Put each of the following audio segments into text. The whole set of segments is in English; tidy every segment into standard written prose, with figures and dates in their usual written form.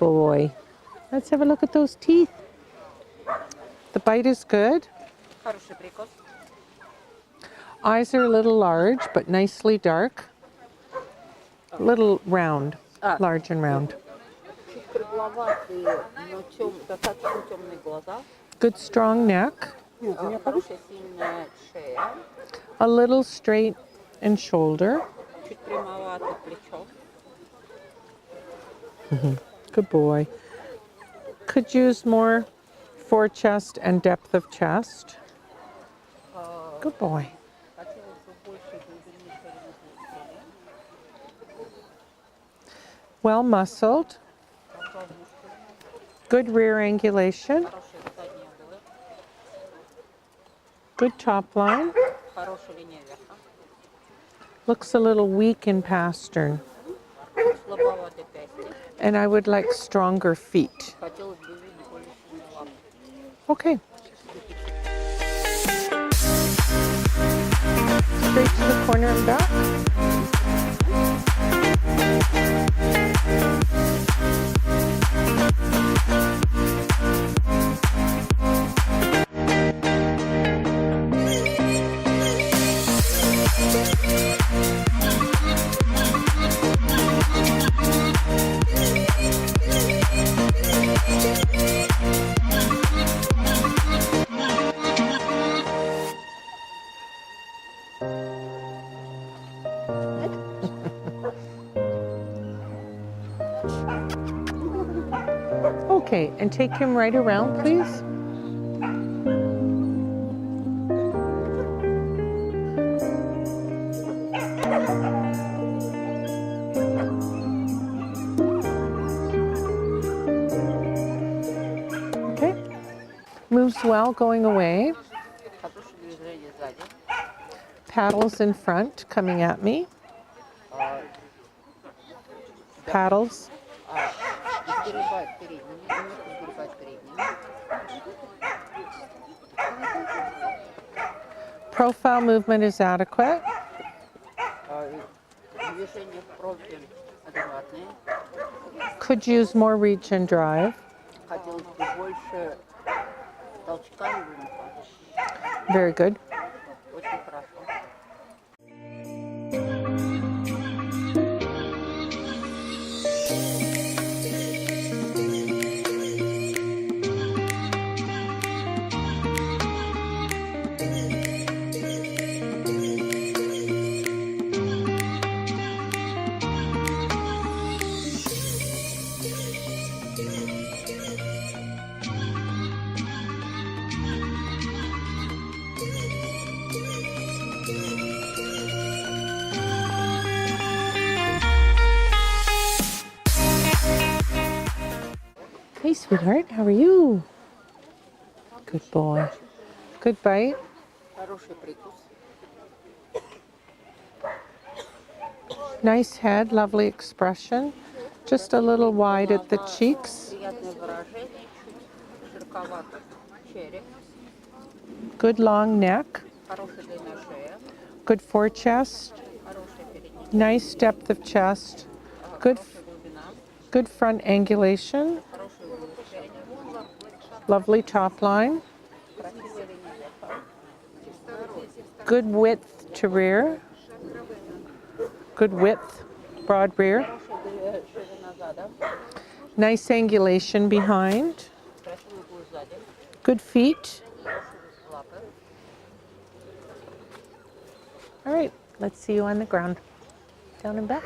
boy. Let's have a look at those teeth. The bite is good. Хороший прикус. Eyes are a little large, but nicely dark. Little round, large and round. Чуть кругловатые, но достаточно темные глаза. Good strong neck. Хорошая сильная шея. A little straight in shoulder. Чуть прямовато плечо. Good boy. Could use more fore chest and depth of chest. Good boy. Хотелось бы больше глубины ширины плеча. Well muscled. Good rear angulation. Хорошая задняя угол. Good top line. Хорошая линия верха. Looks a little weak in pastern. Слабоватый пятки. And I would like stronger feet. Хотелось бы видеть более сильные лапы. Okay. Straight to the corner and back. Okay, and take him right around, please. Okay, moves well going away. Хорошее движение сзади. Paddles in front, coming at me. Paddles. Сгребать передними, немножко сгребать передними. Profile movement is adequate. Движение в профиль адекватные. Could use more reach and drive. Хотелось бы больше толчка и вымаха. Very good. Очень хорошо. Hey, sweetheart, how are you? Good boy. Good bite. Хороший прикус. Nice head, lovely expression. Just a little wide at the cheeks. Приятное выражение, чуть широковато череп. Good long neck. Хорошая длина шея. Good fore chest. Хорошая передняя. Nice depth of chest. Good, Хорошая глубина. good front angulation. Хорошее улучшение. Lovely top line. Красивая линия верха. Good width to rear. Good width, broad rear. Хорошая ширина зада. Nice angulation behind. Красивый угол сзади. Good feet. Хорошие лапы. All right, let's see you on the ground. Down and back.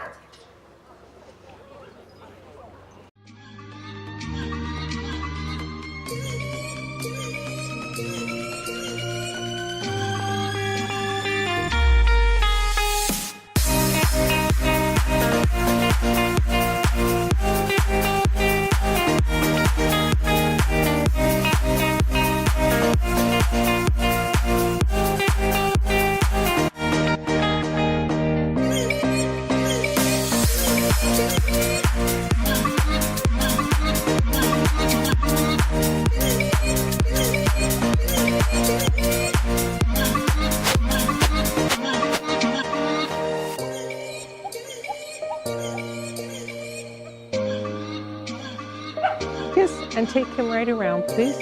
And take him right around, please.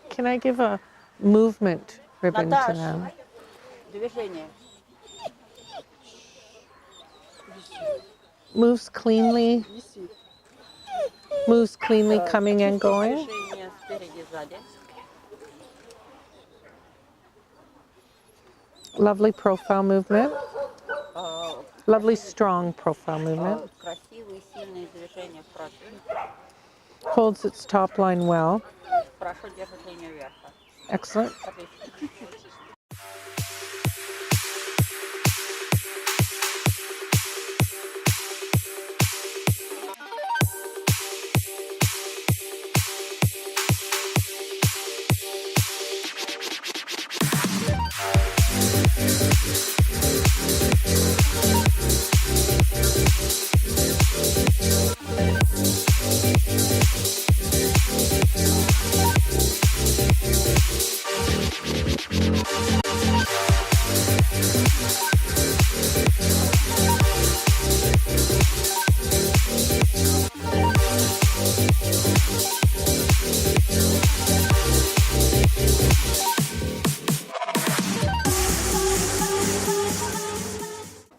Can I give a movement ribbon to Наташа, them? движение. Moves cleanly, Висит. moves cleanly coming and going. Движение спереди, сзади. Lovely profile movement. А, Lovely strong profile movement. Красивые, сильные движения вправо. Holds its top line well. Хорошо держит линию вверха. Excellent. Отлично.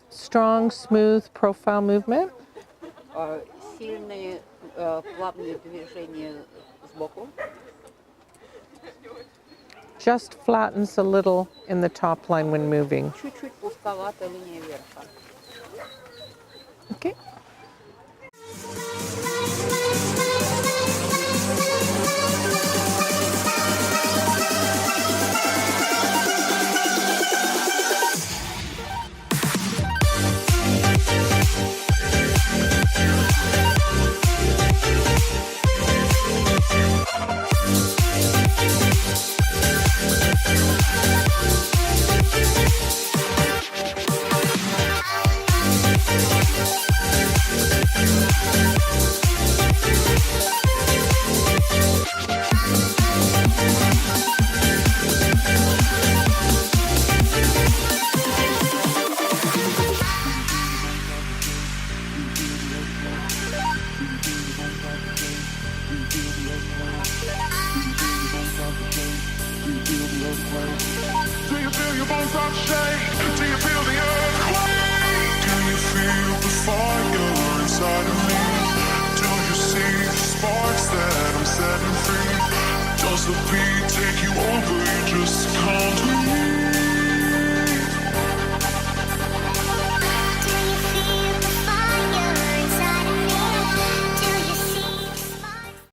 Strong, smooth profile movement. Сильные, плавные движения сбоку. Just flattens a little in the top line when moving. Чуть-чуть пусковатая линия вверха. Okay. Do you feel your bones start to shake? Do you feel the earthquake? Do you feel the fire inside of me? Do you see the sparks that I'm setting free? Does the beat take you over? You just can't leave.